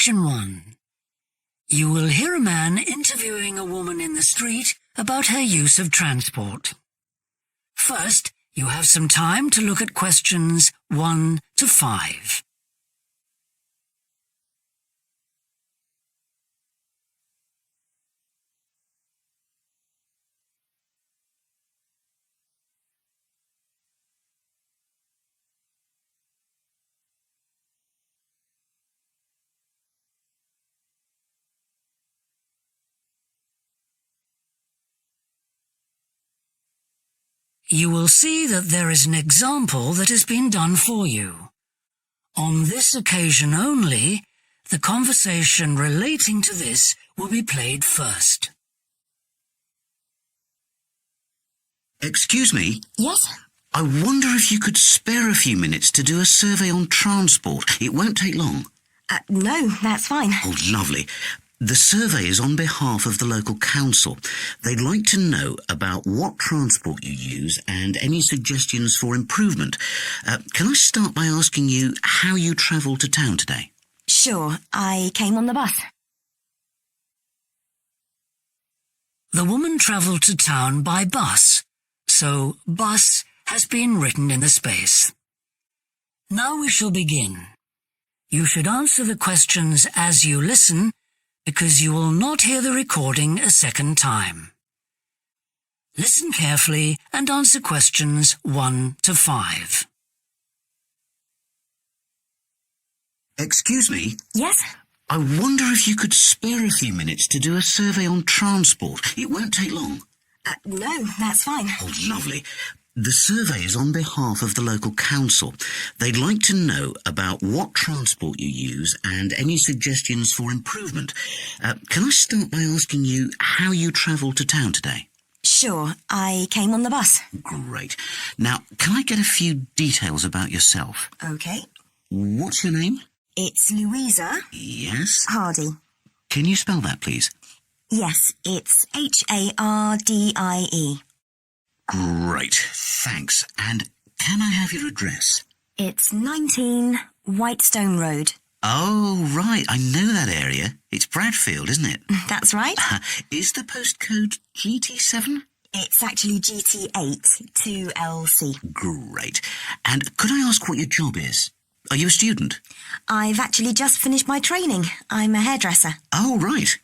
Section 1. You will hear a man interviewing a woman in the street about her use of transport. First, you have some time to look at questions 1 to 5. You will see that there is an example that has been done for you. On this occasion only, the conversation relating to this will be played first. Excuse me? Yes? I wonder if you could spare a few minutes to do a survey on transport. It won't take long. No, that's fine. Oh, lovely. The survey is on behalf of the local council. They'd like to know about what transport you use and any suggestions for improvement. Can I start by asking you how you travelled to town today? Sure, I came on the bus. The woman travelled to town by bus, so bus has been written in the space. Now we shall begin. You should answer the questions as you listen, because you will not hear the recording a second time. Listen carefully and answer questions 1 to 5. Excuse me? Yes? I wonder if you could spare a few minutes to do a survey on transport. It won't take long. No, that's fine. Oh, lovely. The survey is on behalf of the local council. They'd like to know about what transport you use and any suggestions for improvement. Can I start by asking you how you travelled to town today? Sure, I came on the bus. Great. Now, can I get a few details about yourself? OK. What's your name? It's Louisa. Yes? Hardy. Can you spell that, please? Yes, it's Hardie. Great, thanks. And can I have your address? It's 19 Whitestone Road. Oh, right, I know that area. It's Bradfield, isn't it? That's right. Is the postcode GT7? It's actually GT8 2LC. Great. And could I ask what your job is? Are you a student? I've actually just finished my training. I'm a hairdresser. Oh, right.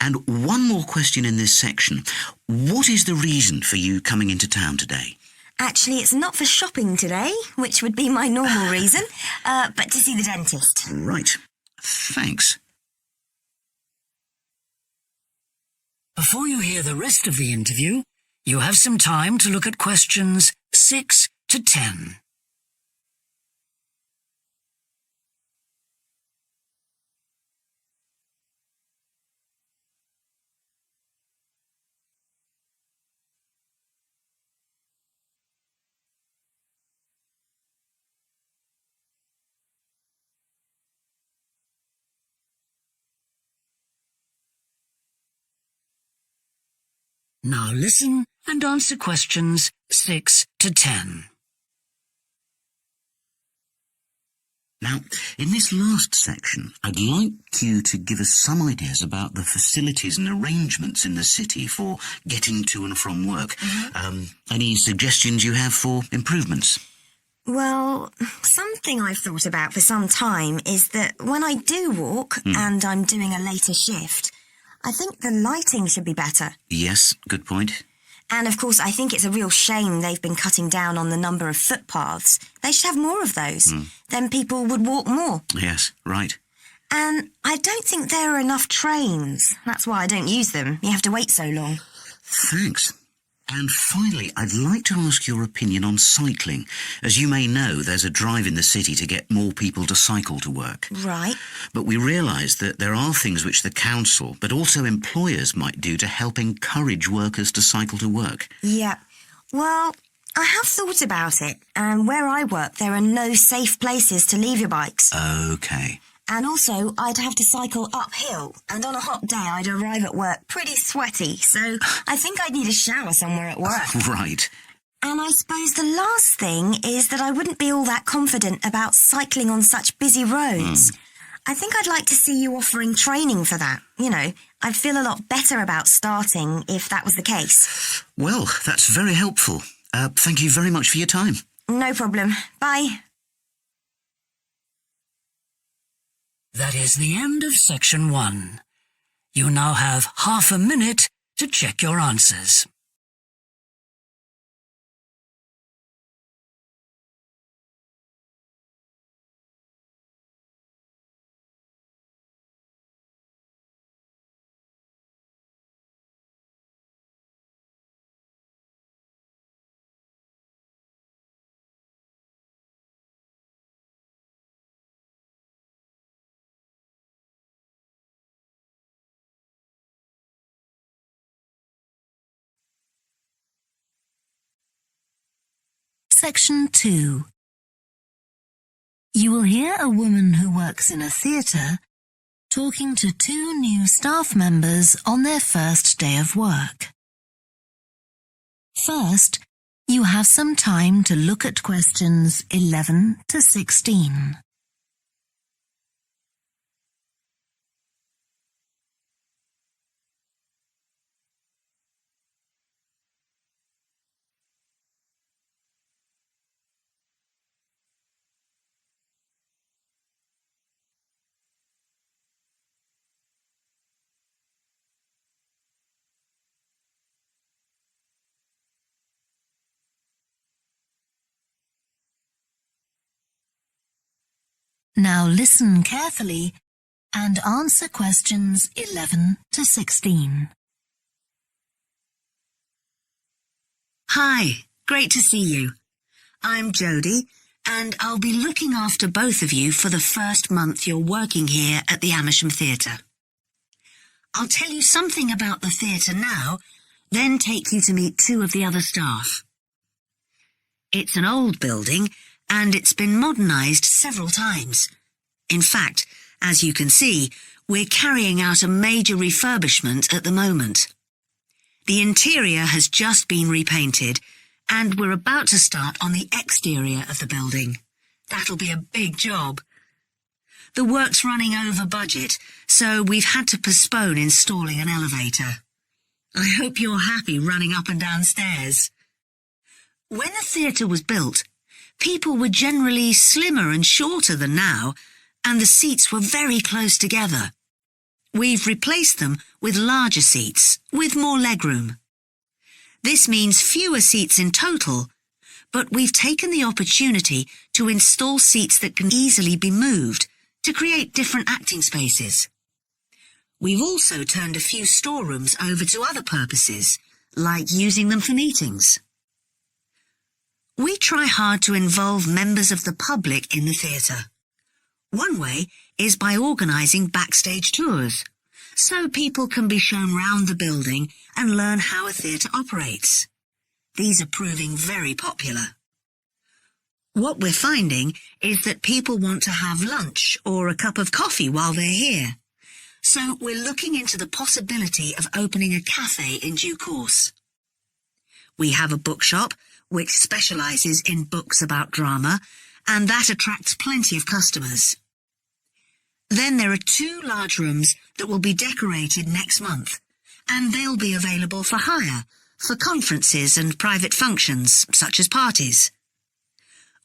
And one more question in this section. What is the reason for you coming into town today? Actually, it's not for shopping today, which would be my normal reason, but to see the dentist. Right. Thanks. Before you hear the rest of the interview, you have some time to look at questions 6 to 10. Now listen and answer questions 6 to 10. Now, in this last section, I'd like you to give us some ideas about the facilities and arrangements in the city for getting to and from work. Any suggestions you have for improvements? Well, something I've thought about for some time is that when I do walk and I'm doing a later shift, I think the lighting should be better. Yes, good point. And of course, I think it's a real shame they've been cutting down on the number of footpaths. They should have more of those. Then people would walk more. Yes, right. And I don't think there are enough trains. That's why I don't use them. You have to wait so long. Thanks. And finally, I'd like to ask your opinion on cycling. As you may know, there's a drive in the city to get more people to cycle to work. Right. But we realise that there are things which the council, but also employers, might do to help encourage workers to cycle to work. Yeah. Well, I have thought about it. And where I work, there are no safe places to leave your bikes. OK. And also, I'd have to cycle uphill, and on a hot day I'd arrive at work pretty sweaty, so I think I'd need a shower somewhere at work. Right. And I suppose the last thing is that I wouldn't be all that confident about cycling on such busy roads. I think I'd like to see you offering training for that. You know, I'd feel a lot better about starting if that was the case. Well, that's very helpful. Thank you very much for your time. No problem. Bye. That is the end of section 1. You now have half a minute to check your answers. Section 2. You will hear a woman who works in a theatre talking to 2 new staff members on their first day of work. First, you have some time to look at questions 11 to 16. Now listen carefully and answer questions 11 to 16. Hi, great to see you. I'm Jodie, and I'll be looking after both of you for the first month you're working here at the Amersham Theatre. I'll tell you something about the theatre now, then take you to meet 2 of the other staff. It's an old building, and it's been modernised several times. In fact, as you can see, we're carrying out a major refurbishment at the moment. The interior has just been repainted, and we're about to start on the exterior of the building. That'll be a big job. The work's running over budget, so we've had to postpone installing an elevator. I hope you're happy running up and down stairs. When the theatre was built, people were generally slimmer and shorter than now, and the seats were very close together. We've replaced them with larger seats, with more legroom. This means fewer seats in total, but we've taken the opportunity to install seats that can easily be moved to create different acting spaces. We've also turned a few storerooms over to other purposes, like using them for meetings. We try hard to involve members of the public in the theatre. One way is by organising backstage tours, so people can be shown round the building and learn how a theatre operates. These are proving very popular. What we're finding is that people want to have lunch or a cup of coffee while they're here. So we're looking into the possibility of opening a cafe in due course. We have a bookshop which specialises in books about drama, and that attracts plenty of customers. Then there are 2 large rooms that will be decorated next month, and they'll be available for hire, for conferences and private functions, such as parties.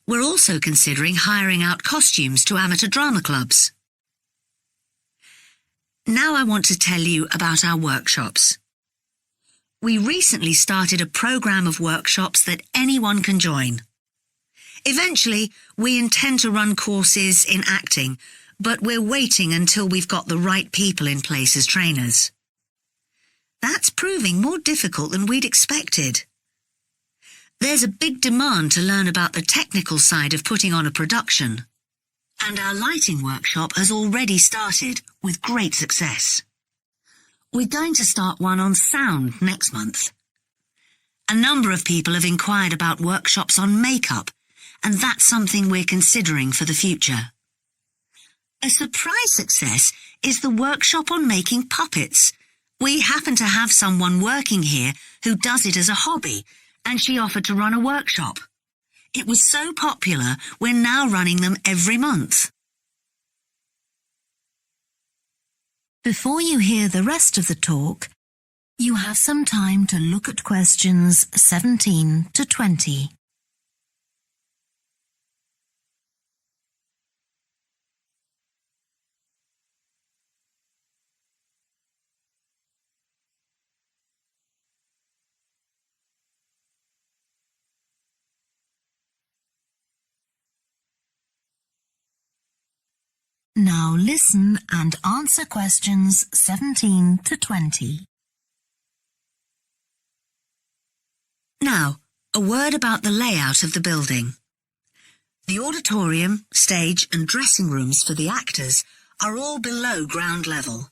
We're also considering hiring out costumes to amateur drama clubs. Now I want to tell you about our workshops. We recently started a programme of workshops that anyone can join. Eventually, we intend to run courses in acting, but we're waiting until we've got the right people in place as trainers. That's proving more difficult than we'd expected. There's a big demand to learn about the technical side of putting on a production, and our lighting workshop has already started with great success. We're going to start one on sound next month. A number of people have inquired about workshops on makeup, and that's something we're considering for the future. A surprise success is the workshop on making puppets. We happen to have someone working here who does it as a hobby, and she offered to run a workshop. It was so popular, we're now running them every month. Before you hear the rest of the talk, you have some time to look at questions 17 to 20. Now listen and answer questions 17 to 20. Now, a word about the layout of the building. The auditorium, stage and dressing rooms for the actors are all below ground level.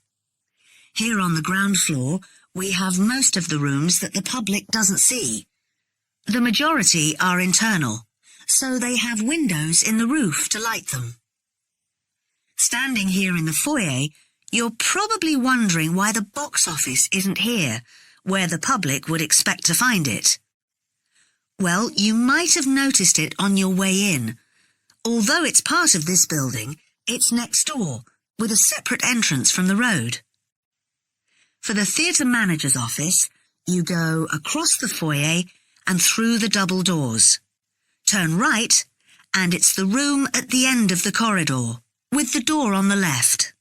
Here on the ground floor, we have most of the rooms that the public doesn't see. The majority are internal, so they have windows in the roof to light them. Standing here in the foyer, you're probably wondering why the box office isn't here, where the public would expect to find it. Well, you might have noticed it on your way in. Although it's part of this building, it's next door, with a separate entrance from the road. For the theatre manager's office, you go across the foyer and through the double doors. Turn right, and it's the room at the end of the corridor, with the door on the left.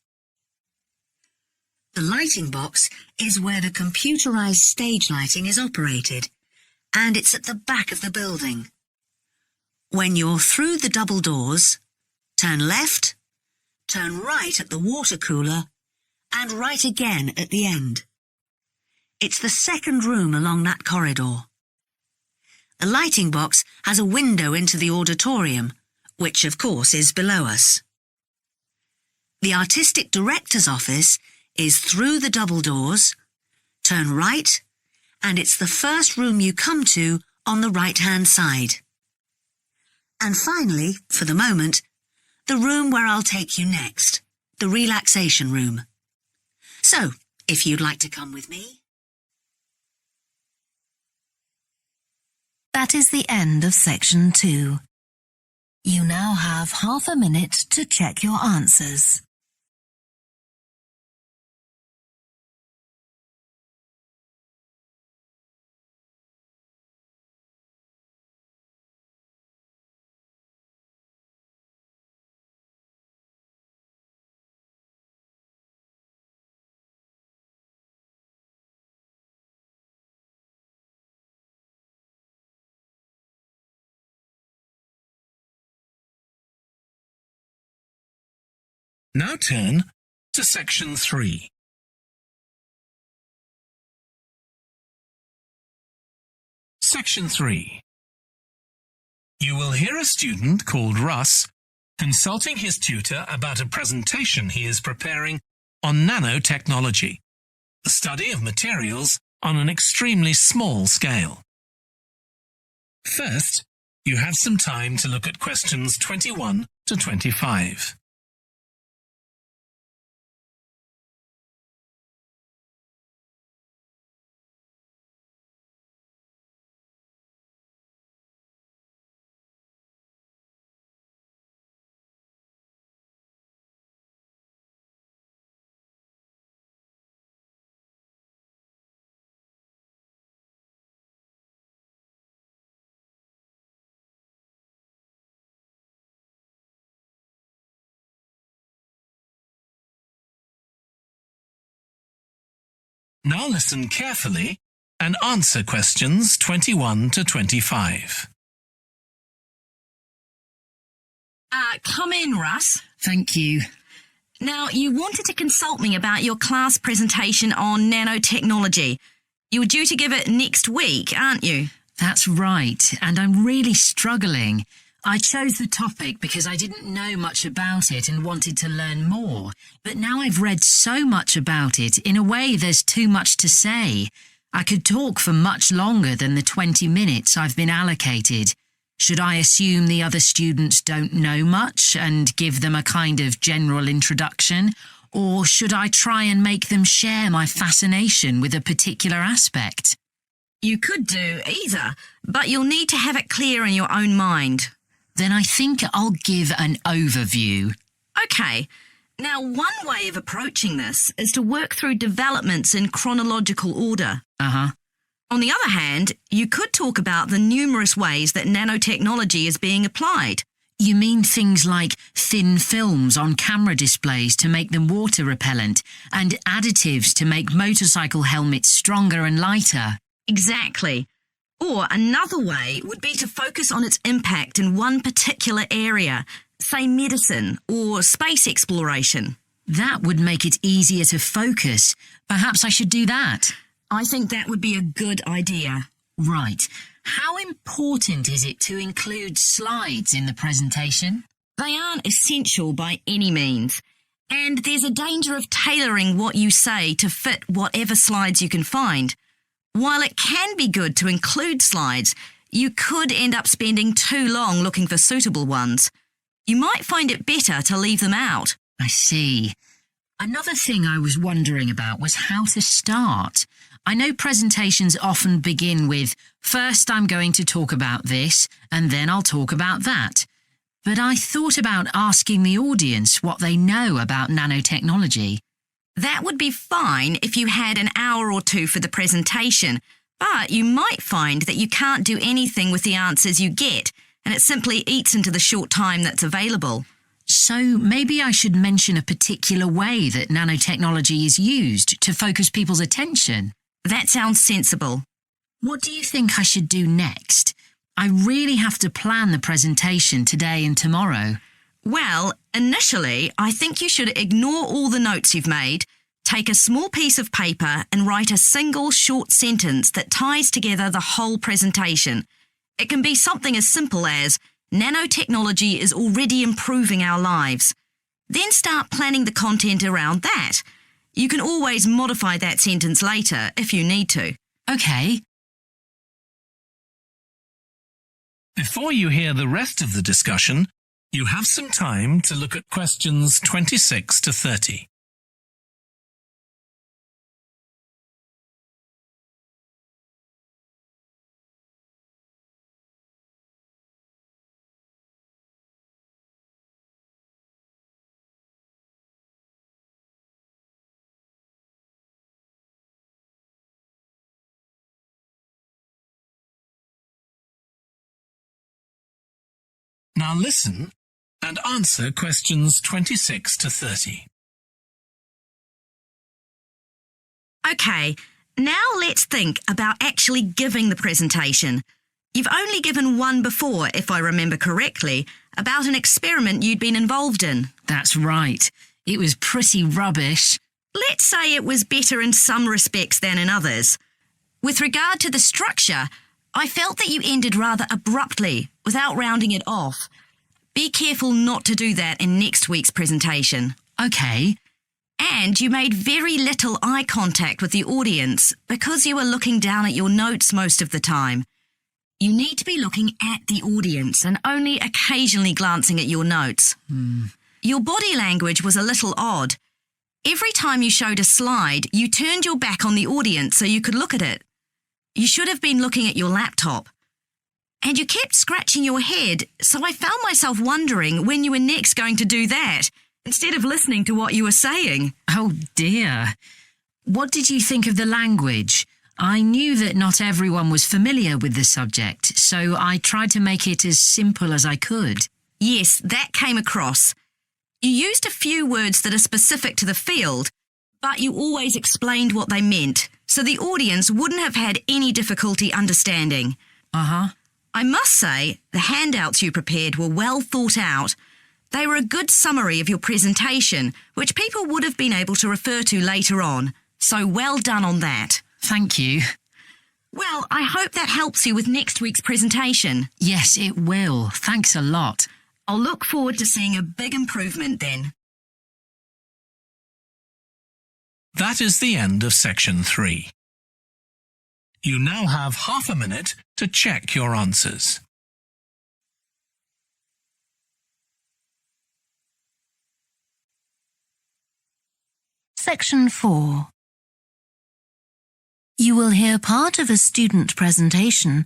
The lighting box is where the computerized stage lighting is operated, and it's at the back of the building. When you're through the double doors, turn left, turn right at the water cooler, and right again at the end. It's the second room along that corridor. The lighting box has a window into the auditorium, which of course is below us. The artistic director's office is through the double doors, turn right, and it's the first room you come to on the right-hand side. And finally, for the moment, the room where I'll take you next, the relaxation room. So, if you'd like to come with me. That is the end of section 2. You now have half a minute to check your answers. Now turn to section 3. Section 3. You will hear a student called Russ consulting his tutor about a presentation he is preparing on nanotechnology, the study of materials on an extremely small scale. First, you have some time to look at questions 21 to 25. Now listen carefully and answer questions 21 to 25. Come in, Russ. Thank you. Now, you wanted to consult me about your class presentation on nanotechnology. You were due to give it next week, aren't you? That's right, and I'm really struggling. I chose the topic because I didn't know much about it and wanted to learn more. But now I've read so much about it, in a way there's too much to say. I could talk for much longer than the 20 minutes I've been allocated. Should I assume the other students don't know much and give them a kind of general introduction? Or should I try and make them share my fascination with a particular aspect? You could do either, but you'll need to have it clear in your own mind. Then I think I'll give an overview. OK. Now, one way of approaching this is to work through developments in chronological order. On the other hand, you could talk about the numerous ways that nanotechnology is being applied. You mean things like thin films on camera displays to make them water repellent and additives to make motorcycle helmets stronger and lighter? Exactly. Or another way would be to focus on its impact in one particular area, say medicine or space exploration. That would make it easier to focus. Perhaps I should do that. I think that would be a good idea. Right. How important is it to include slides in the presentation? They aren't essential by any means, and there's a danger of tailoring what you say to fit whatever slides you can find. While it can be good to include slides, you could end up spending too long looking for suitable ones. You might find it better to leave them out. I see. Another thing I was wondering about was how to start. I know presentations often begin with, first I'm going to talk about this, and then I'll talk about that. But I thought about asking the audience what they know about nanotechnology. That would be fine if you had an hour or two for the presentation, but you might find that you can't do anything with the answers you get, and it simply eats into the short time that's available. So maybe I should mention a particular way that nanotechnology is used to focus people's attention. That sounds sensible. What do you think I should do next? I really have to plan the presentation today and tomorrow. Well, initially, I think you should ignore all the notes you've made, take a small piece of paper and write a single short sentence that ties together the whole presentation. It can be something as simple as, nanotechnology is already improving our lives. Then start planning the content around that. You can always modify that sentence later if you need to. OK. Before you hear the rest of the discussion, you have some time to look at questions 26 to 30. Now listen and answer questions 26 to 30. OK, now let's think about actually giving the presentation. You've only given one before, if I remember correctly, about an experiment you'd been involved in. That's right. It was pretty rubbish. Let's say it was better in some respects than in others. With regard to the structure, I felt that you ended rather abruptly, without rounding it off. Be careful not to do that in next week's presentation. OK. And you made very little eye contact with the audience because you were looking down at your notes most of the time. You need to be looking at the audience and only occasionally glancing at your notes. Your body language was a little odd. Every time you showed a slide, you turned your back on the audience so you could look at it. You should have been looking at your laptop. And you kept scratching your head, so I found myself wondering when you were next going to do that, instead of listening to what you were saying. Oh dear. What did you think of the language? I knew that not everyone was familiar with the subject, so I tried to make it as simple as I could. Yes, that came across. You used a few words that are specific to the field, but you always explained what they meant, so the audience wouldn't have had any difficulty understanding. I must say, the handouts you prepared were well thought out. They were a good summary of your presentation, which people would have been able to refer to later on. So well done on that. Thank you. Well, I hope that helps you with next week's presentation. Yes, it will. Thanks a lot. I'll look forward to seeing a big improvement then. That is the end of section 3. You now have half a minute to check your answers. Section 4. You will hear part of a student presentation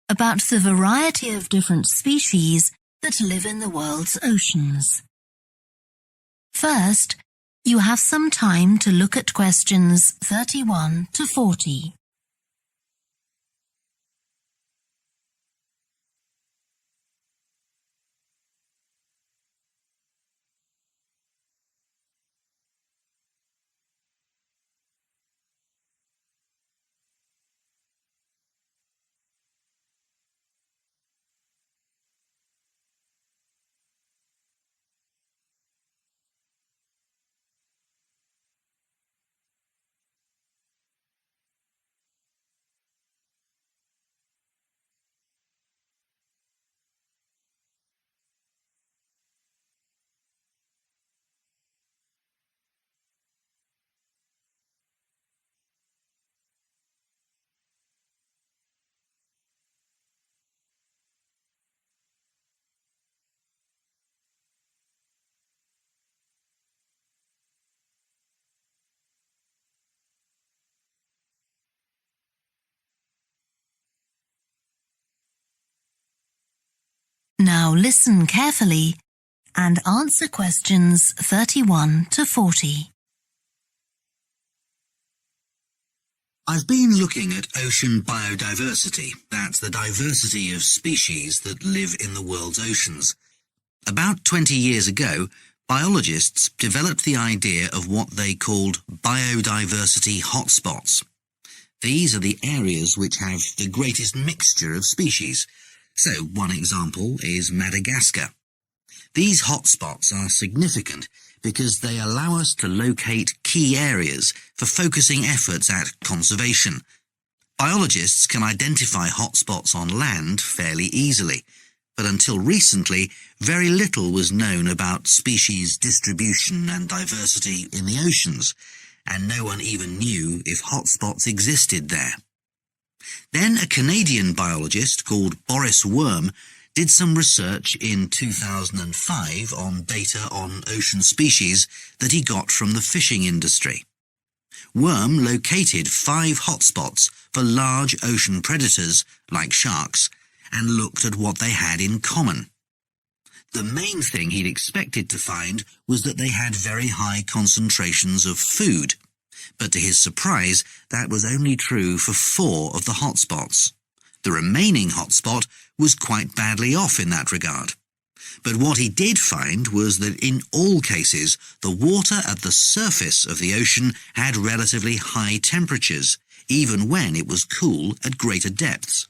about the variety of different species that live in the world's oceans. First, you have some time to look at questions 31 to 40. Now listen carefully and answer questions 31 to 40. I've been looking at ocean biodiversity. That's the diversity of species that live in the world's oceans. About 20 years ago, biologists developed the idea of what they called biodiversity hotspots. These are the areas which have the greatest mixture of species. So, one example is Madagascar. These hotspots are significant because they allow us to locate key areas for focusing efforts at conservation. Biologists can identify hotspots on land fairly easily, but until recently, very little was known about species distribution and diversity in the oceans, and no one even knew if hotspots existed there. Then a Canadian biologist called Boris Worm did some research in 2005 on data on ocean species that he got from the fishing industry. Worm located 5 hotspots for large ocean predators, like sharks, and looked at what they had in common. The main thing he'd expected to find was that they had very high concentrations of food. But to his surprise, that was only true for 4 of the hotspots. The remaining hotspot was quite badly off in that regard. But what he did find was that in all cases, the water at the surface of the ocean had relatively high temperatures, even when it was cool at greater depths.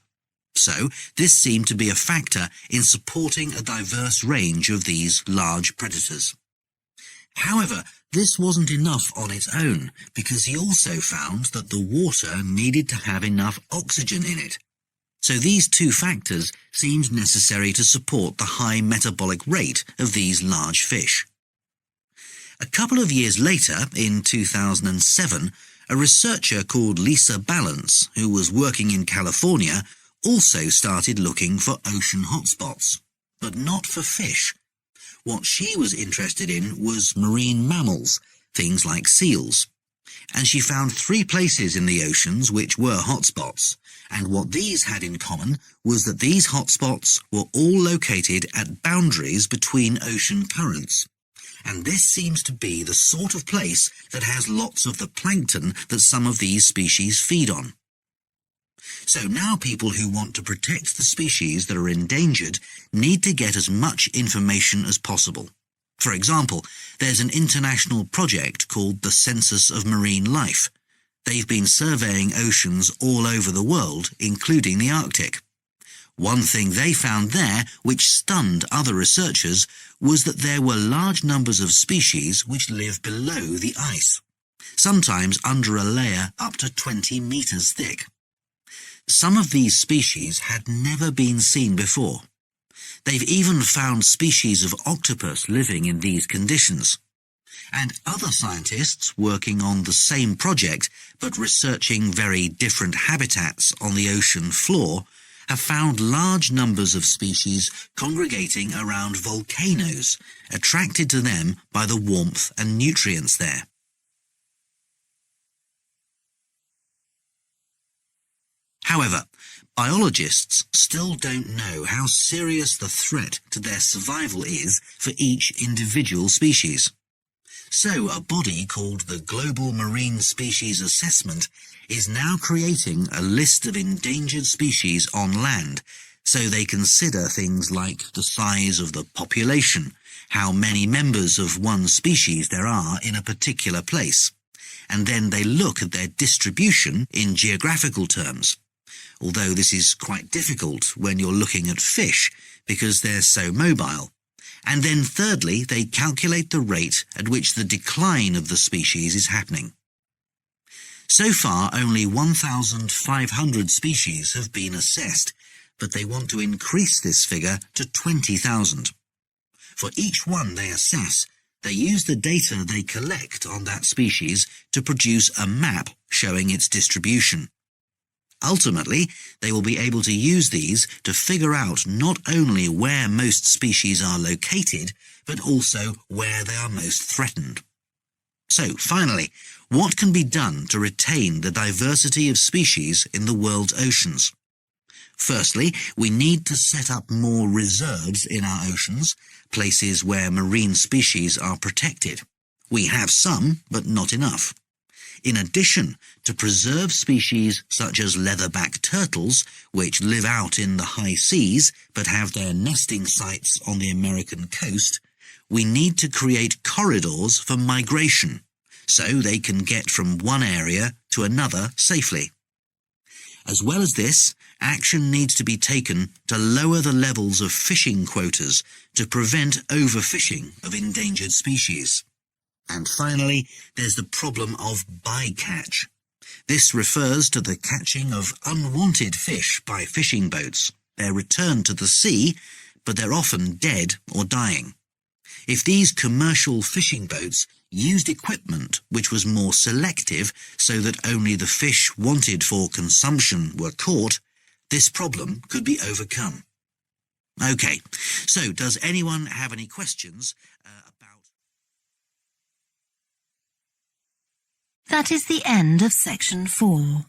So, this seemed to be a factor in supporting a diverse range of these large predators. However, this wasn't enough on its own, because he also found that the water needed to have enough oxygen in it. So these 2 factors seemed necessary to support the high metabolic rate of these large fish. A couple of years later, in 2007, a researcher called Lisa Balance, who was working in California, also started looking for ocean hotspots, but not for fish. What she was interested in was marine mammals, things like seals. And she found 3 places in the oceans which were hotspots, and what these had in common was that these hotspots were all located at boundaries between ocean currents. And this seems to be the sort of place that has lots of the plankton that some of these species feed on. So now people who want to protect the species that are endangered need to get as much information as possible. For example, there's an international project called the Census of Marine Life. They've been surveying oceans all over the world, including the Arctic. One thing they found there, which stunned other researchers, was that there were large numbers of species which live below the ice, sometimes under a layer up to 20 meters thick. Some of these species had never been seen before. They've even found species of octopus living in these conditions. And other scientists working on the same project, but researching very different habitats on the ocean floor, have found large numbers of species congregating around volcanoes, attracted to them by the warmth and nutrients there. However, biologists still don't know how serious the threat to their survival is for each individual species. So a body called the Global Marine Species Assessment is now creating a list of endangered species on land, so they consider things like the size of the population, how many members of one species there are in a particular place, and then they look at their distribution in geographical terms. Although this is quite difficult when you're looking at fish because they're so mobile. And then thirdly, they calculate the rate at which the decline of the species is happening. So far, only 1,500 species have been assessed, but they want to increase this figure to 20,000. For each one they assess, they use the data they collect on that species to produce a map showing its distribution. Ultimately, they will be able to use these to figure out not only where most species are located, but also where they are most threatened. So, finally, what can be done to retain the diversity of species in the world's oceans? Firstly, we need to set up more reserves in our oceans, places where marine species are protected. We have some, but not enough. In addition, to preserve species such as leatherback turtles, which live out in the high seas but have their nesting sites on the American coast, we need to create corridors for migration, so they can get from one area to another safely. As well as this, action needs to be taken to lower the levels of fishing quotas to prevent overfishing of endangered species. And finally, there's the problem of bycatch. This refers to the catching of unwanted fish by fishing boats. They're returned to the sea, but they're often dead or dying. If these commercial fishing boats used equipment which was more selective so that only the fish wanted for consumption were caught, this problem could be overcome. Okay, so does anyone have any questions about... That is the end of section 4.